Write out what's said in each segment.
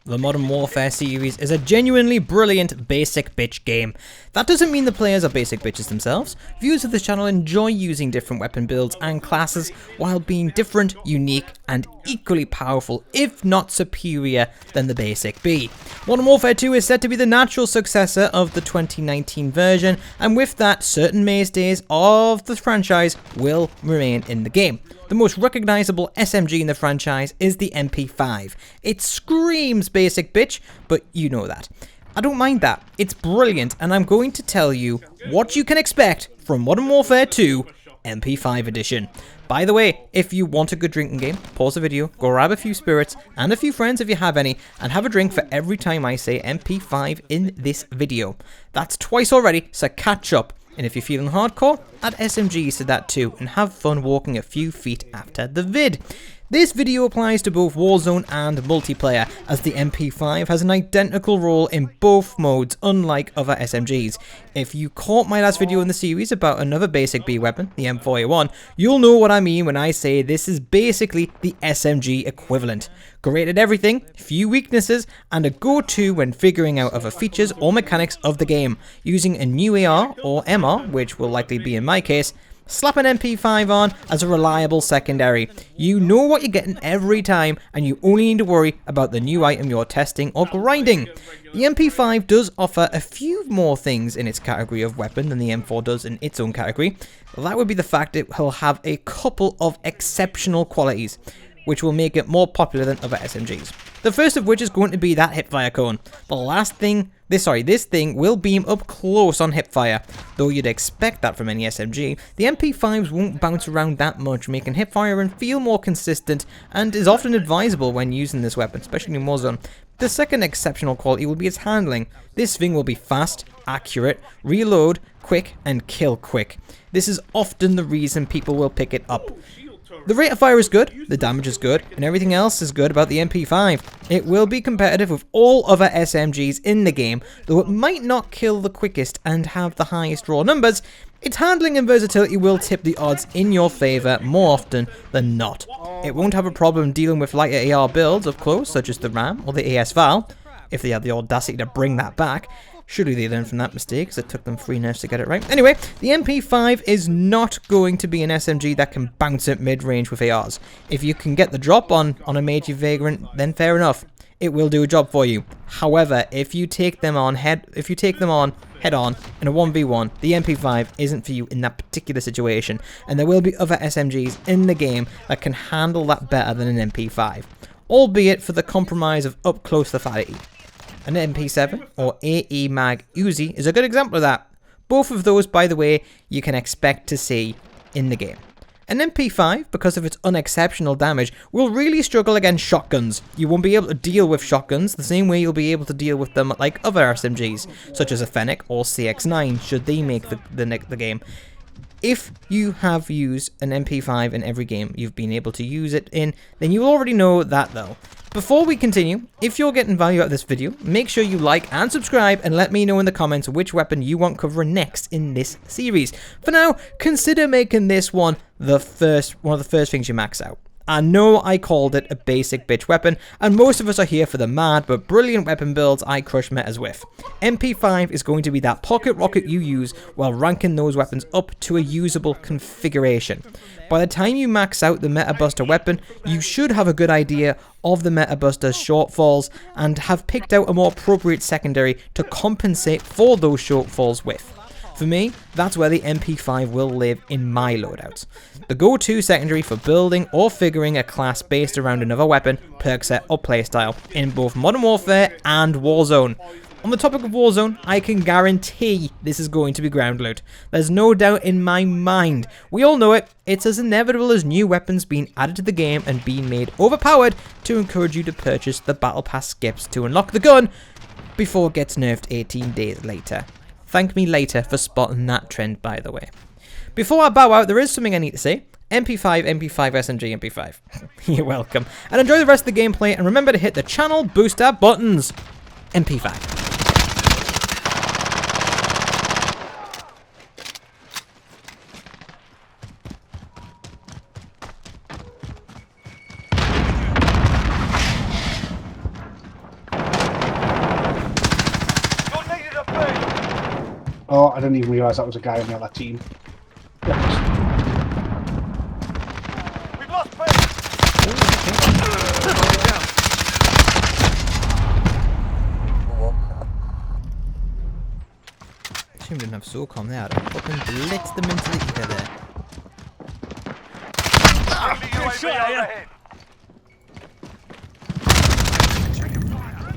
The Modern Warfare series is a genuinely brilliant basic bitch game. That doesn't mean the players are basic bitches themselves. Viewers of this channel enjoy using different weapon builds and classes while being different, unique, and equally powerful, if not superior, than the basic B. Modern Warfare 2 is said to be the natural successor of the 2019 version, and with that, certain mainstays of the franchise will remain in the game. The most recognizable SMG in the franchise is the MP5. It screams basic bitch, but you know that. I don't mind that. It's brilliant, and I'm going to tell you what you can expect from Modern Warfare 2 MP5 Edition. By the way, if you want a good drinking game, pause the video, go grab a few spirits and a few friends if you have any, and have a drink for every time I say MP5 in this video. That's twice already, so catch up. And if you're feeling hardcore, add SMGs to that too, and have fun walking a few feet after the vid. This video applies to both Warzone and multiplayer, as the MP5 has an identical role in both modes, unlike other SMGs. If you caught my last video in the series about another basic B weapon, the M4A1, you'll know what I mean when I say this is basically the SMG equivalent. Great at everything, few weaknesses, and a go-to when figuring out other features or mechanics of the game. Using a new AR or MR, which will likely be in my case, slap an MP5 on as a reliable secondary. You know what you're getting every time, and you only need to worry about the new item you're testing or grinding. The MP5 does offer a few more things in its category of weapon than the M4 does in its own category. That would be the fact it will have a couple of exceptional qualities, which will make it more popular than other SMGs. The first of which is going to be that hipfire cone. This thing will beam up close on hipfire. Though you'd expect that from any SMG, the MP5s won't bounce around that much, making hipfire and feel more consistent, and is often advisable when using this weapon, especially in Warzone. The second exceptional quality will be its handling. This thing will be fast, accurate, reload quick, and kill quick. This is often the reason people will pick it up. The rate of fire is good, the damage is good, and everything else is good about the MP5. It will be competitive with all other SMGs in the game, though it might not kill the quickest and have the highest raw numbers. Its handling and versatility will tip the odds in your favour more often than not. It won't have a problem dealing with lighter AR builds up close, such as the RAM or the AS Val, if they had the audacity to bring that back. Surely they learned from that mistake, because it took them 3 nerfs to get it right. Anyway, the MP5 is not going to be an SMG that can bounce at mid-range with ARs. If you can get the drop on a Major Vagrant, then fair enough. It will do a job for you. However, if you take them on head on in a 1v1, the MP5 isn't for you in that particular situation, and there will be other SMGs in the game that can handle that better than an MP5, albeit for the compromise of up-close lethality. An MP7 or AE Mag Uzi is a good example of that. Both of those, by the way, you can expect to see in the game. An MP5, because of its unexceptional damage, will really struggle against shotguns. You won't be able to deal with shotguns the same way you'll be able to deal with them like other SMGs, such as a Fennec or CX-9, should they make the game. If you have used an MP5 in every game you've been able to use it in, then you already know that though. Before we continue, if you're getting value out of this video, make sure you like and subscribe and let me know in the comments which weapon you want covering next in this series. For now, consider making this one of the first things you max out. I know I called it a basic bitch weapon, and most of us are here for the mad but brilliant weapon builds I crush metas with. MP5 is going to be that pocket rocket you use while ranking those weapons up to a usable configuration. By the time you max out the meta buster weapon, you should have a good idea of the meta buster's shortfalls and have picked out a more appropriate secondary to compensate for those shortfalls with. For me, that's where the MP5 will live in my loadouts. The go-to secondary for building or figuring a class based around another weapon, perk set or playstyle in both Modern Warfare and Warzone. On the topic of Warzone, I can guarantee this is going to be ground loot. There's no doubt in my mind. We all know it. It's as inevitable as new weapons being added to the game and being made overpowered to encourage you to purchase the Battle Pass skips to unlock the gun before it gets nerfed 18 days later. Thank me later for spotting that trend, by the way. Before I bow out, there is something I need to say. MP5, MP5, SMG, MP5. You're welcome. And enjoy the rest of the gameplay, and remember to hit the channel booster buttons. MP5. Oh, I didn't even realise that was a guy on the other team. We've lost B. Shame we didn't have SOCOM there. I'd have fucking blitzed them into the ether there. Friendly UAV overhead. Securing Bravo.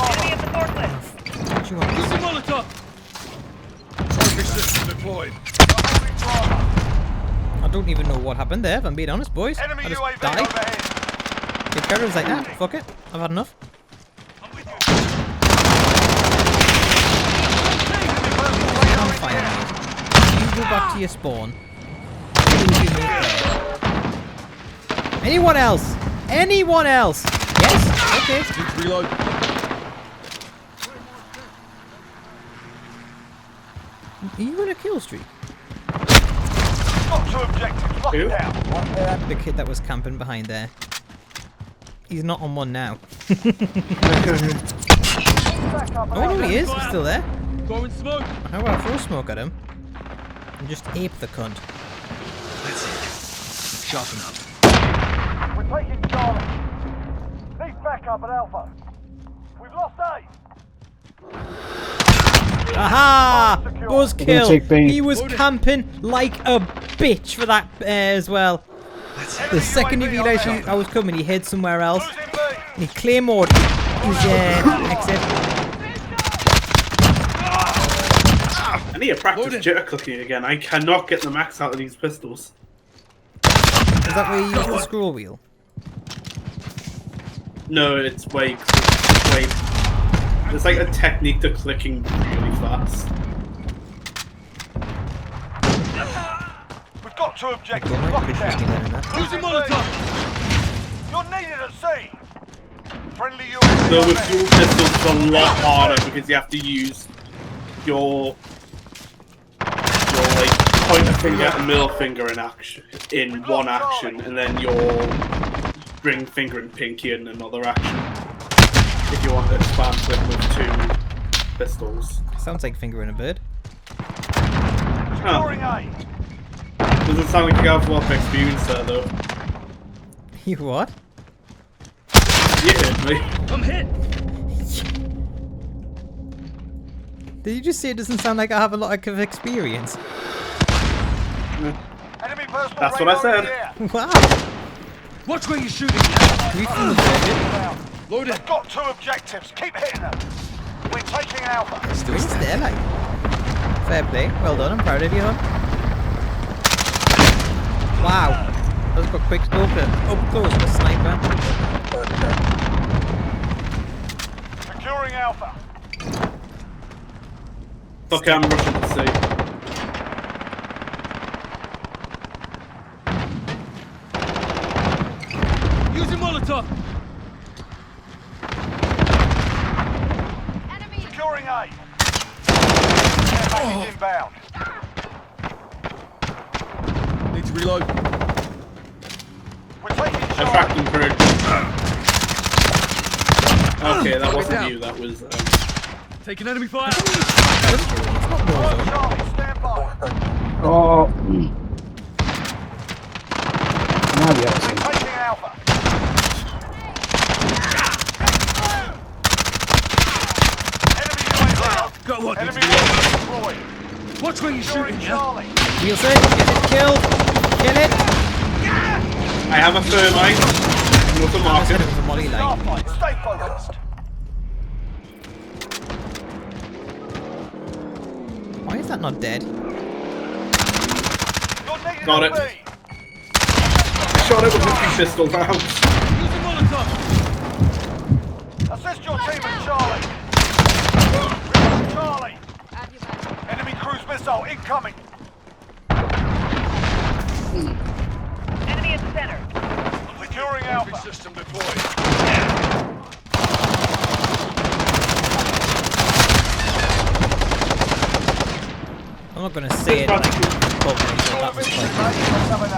Enemy at the forklift. What do you want? Use the Molotov! Target system deployed. Holding Bravo. I don't even know what happened there, if I'm being honest, boys. Enemy I just UAV died. overhead. The carrier was like, ah, fuck it. I've had enough. I'm with you. On fire, mate. You go back to your spawn. Anyone else? Anyone else? Yes? Okay. Reload. Are you on a kill streak? Got 2 objectives. Lock it down. The kid that was camping behind there. He's not on one now. Back up Oh no, he is. He's still there. Throwing smoke. How about I throw smoke at him? And just ape the cunt. That's it. Sharpen up. We're taking Charlie. Need backup at Alpha. We've lost A. Aha! Buzzkill! take B. He was camping like a bitch for that as well. The second he realised I was coming, he hid somewhere else. Losing B. And he claymored his exit. I need to practice jitter clicking again. I cannot get the max out of these pistols. Is that where you use the scroll wheel? No, it's way. There's like a technique to clicking really fast. We've got 2 objectives. Don't Lock like it pushing down. in that. Using Molotov. You're needed at sea. Friendly UAV Though with overhead. dual pistols, it's a lot harder because you have to use your like pointer finger and middle finger in action in one action, and then your ring finger and pinky in another action. If you want to spam click with 2 pistols. Sounds like fingering a bird. Securing A. Doesn't sound like you have a lot of experience there though. You what? You hit me. I'm hit. Did you just say it doesn't sound like I have a lot of experience? Enemy personal That's what I radar said. in the air. Wow! Watch where you're shooting. We from the target. Down. Load it. We've got 2 objectives. Keep hitting them. We're taking Alpha. Still there, like. Fair play. Well done. I'm proud of you, hon. Wow. That's got quick scope up close with a sniper. Securing Alpha. Okay, I'm rushing to see. Using Molotov. Securing A. Air package inbound. Need to reload. We're taking I Charlie. tracked him through. Okay, that wasn't you, that was... Taking enemy fire. Charlie, stand by. Oh. Now the other team. Taking Alpha. Enemy UAV. Got one. Enemy UAV deployed. Watch where you're Securing shooting. Charlie. Nielsen, get it killed. Kill it. I have a thermite. North of I just hit market. it with a molly line. Starfight, stay focused. Why is that not dead? You're needed Got at it. B. Shot it with a few pistol rounds. Using Molotov. Assist your team at Charlie. Charlie. Enemy cruise missile incoming. Enemy at the center. Securing Alpha. System deployed. I'm not gonna say it like, but that was quite